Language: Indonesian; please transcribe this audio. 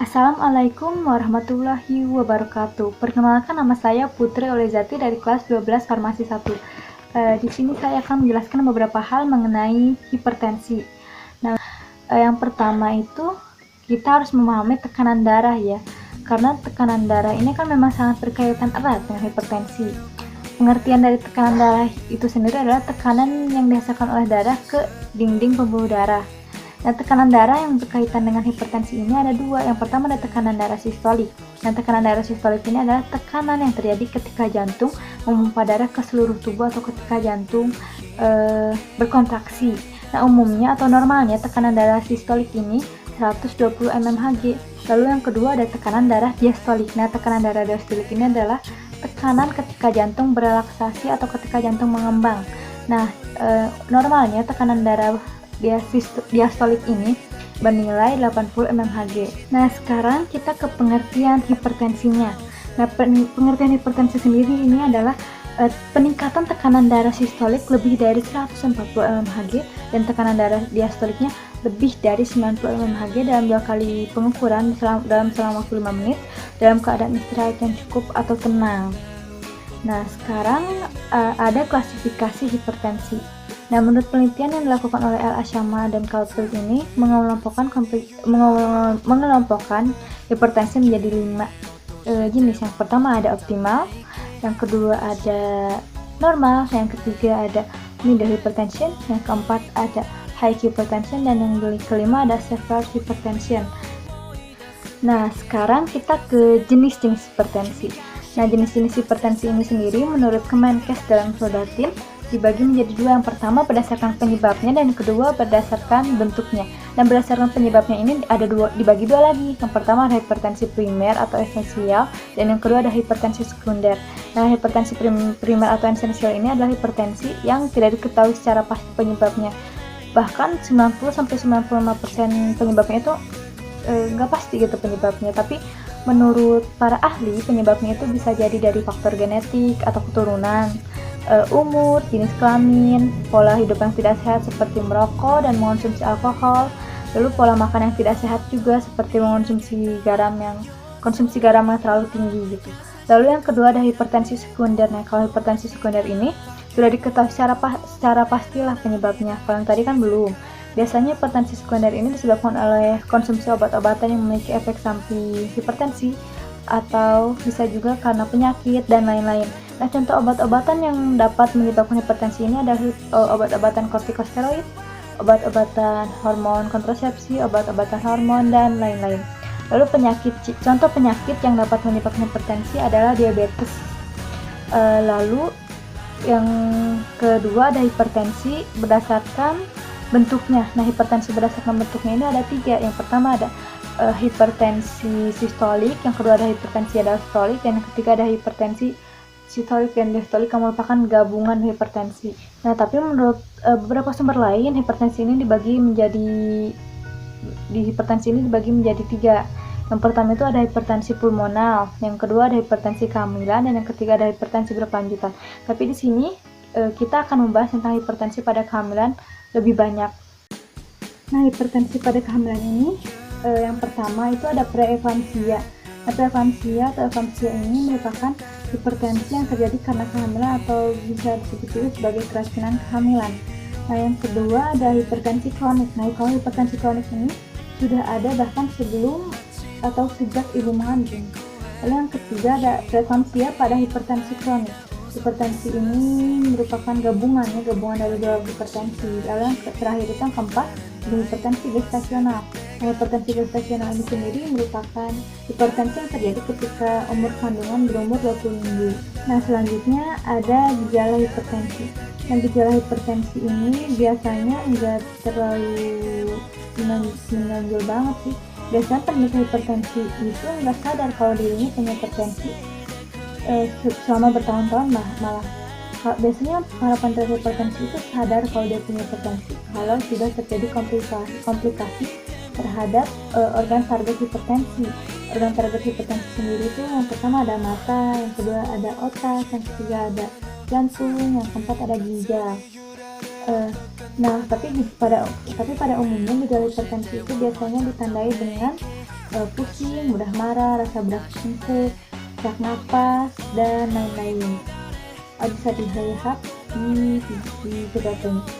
Assalamualaikum warahmatullahi wabarakatuh. Perkenalkan, nama saya Putri Olezati dari kelas 12 Farmasi 1. Di sini saya akan menjelaskan beberapa hal mengenai hipertensi. Nah, yang pertama itu kita harus memahami tekanan darah ya. Karena tekanan darah ini kan memang sangat berkaitan erat dengan hipertensi. Pengertian dari tekanan darah itu sendiri adalah tekanan yang dihasilkan oleh darah ke dinding pembuluh darah. Nah, tekanan darah yang berkaitan dengan hipertensi ini ada dua. Yang pertama ada tekanan darah sistolik. Nah, tekanan darah sistolik ini adalah tekanan yang terjadi ketika jantung memompa darah ke seluruh tubuh atau ketika jantung berkontraksi. Nah, umumnya atau normalnya tekanan darah sistolik ini 120 mmHg. Lalu yang kedua ada tekanan darah diastolik. Nah, tekanan darah diastolik ini adalah tekanan ketika jantung berelaksasi atau ketika jantung mengembang. Nah, normalnya tekanan darah diastolik ini bernilai 80 mmHg. Nah, sekarang kita ke pengertian hipertensinya. Nah, pengertian hipertensi sendiri ini adalah peningkatan tekanan darah sistolik lebih dari 140 mmHg dan tekanan darah diastoliknya lebih dari 90 mmHg dalam 2 kali pengukuran dalam selama waktu 5 menit dalam keadaan istirahat yang cukup atau tenang. Nah, sekarang ada klasifikasi hipertensi. Nah, menurut penelitian yang dilakukan oleh Al Ashama dan Caulfield ini mengelompokkan hipertensi menjadi 5 jenis. Yang pertama ada optimal, yang kedua ada normal, yang ketiga ada middle hypertension, yang keempat ada high hypertension, dan yang kelima ada severe hypertension. Nah, sekarang kita ke jenis-jenis hipertensi. Nah, jenis-jenis hipertensi ini sendiri menurut Kemenkes dalam Sodatin dibagi menjadi dua. Yang pertama berdasarkan penyebabnya dan yang kedua berdasarkan bentuknya. Dan berdasarkan penyebabnya ini dibagi dua lagi. Yang pertama ada hipertensi primer atau esensial dan yang kedua ada hipertensi sekunder. Nah, hipertensi primer atau esensial ini adalah hipertensi yang tidak diketahui secara pasti penyebabnya. Bahkan 90-95% penyebabnya itu nggak pasti gitu penyebabnya, tapi menurut para ahli penyebabnya itu bisa jadi dari faktor genetik atau keturunan, umur, jenis kelamin, pola hidup yang tidak sehat seperti merokok dan mengonsumsi alkohol, lalu pola makan yang tidak sehat juga seperti mengonsumsi konsumsi garam yang terlalu tinggi gitu. Lalu yang kedua ada hipertensi sekunder. Nah, kalau hipertensi sekunder ini sudah diketahui secara pastilah penyebabnya. Kalau yang tadi kan belum. Biasanya hipertensi sekunder ini disebabkan oleh konsumsi obat-obatan yang memiliki efek samping hipertensi atau bisa juga karena penyakit dan lain-lain. Nah, contoh obat-obatan yang dapat menyebabkan hipertensi ini adalah obat-obatan kortikosteroid, obat-obatan hormon kontrasepsi, obat-obatan hormon, dan lain-lain. Lalu contoh penyakit yang dapat menyebabkan hipertensi adalah diabetes. Lalu yang kedua ada hipertensi berdasarkan bentuknya. Nah, hipertensi berdasarkan bentuknya ini ada 3. Yang pertama ada hipertensi sistolik, yang kedua ada hipertensi diastolik, dan yang ketiga ada hipertensi sistolik dan diastolik yang merupakan gabungan hipertensi. Nah, tapi menurut beberapa sumber lain hipertensi ini dibagi menjadi 3. Yang pertama itu ada hipertensi pulmonal, yang kedua ada hipertensi kehamilan, dan yang ketiga ada hipertensi berkelanjutan. Tapi di sini kita akan membahas tentang hipertensi pada kehamilan lebih banyak. Nah, hipertensi pada kehamilan ini yang pertama itu ada preeklamsia. Nah, preeklamsia atau eklamsia ini merupakan hipertensi yang terjadi karena kehamilan atau bisa disebut juga sebagai keracunan kehamilan. Nah, yang kedua ada hipertensi kronik. Nah, kalau hipertensi kronik ini sudah ada bahkan sebelum atau sejak ibu mengandung. Lalu yang ketiga ada preeklamsia pada hipertensi kronik. Hipertensi ini merupakan gabungan dari dua hipertensi. Lalu yang terakhir itu yang keempat ada hipertensi gestasional. Nah, hipertensi gestasional ini sendiri merupakan hipertensi yang terjadi ketika umur kandungan berumur 20 minggu. Nah, selanjutnya ada gejala hipertensi. Nah, gejala hipertensi ini biasanya enggak terlalu menonjol banget sih. Biasanya penderita hipertensi itu nggak sadar kalau dirinya punya hipertensi selama bertahun-tahun malah. Biasanya para penderita hipertensi itu sadar kalau dia punya hipertensi kalau sudah terjadi komplikasi terhadap organ target hipertensi. Organ target hipertensi sendiri itu yang pertama ada mata, yang kedua ada otak, yang ketiga ada jantung, yang keempat ada ginjal. Nah, tapi pada umumnya gejala hipertensi itu biasanya ditandai dengan pusing, mudah marah, rasa berasingkuk, sesak napas, dan lain-lain. Bisa dilihat di video katanya.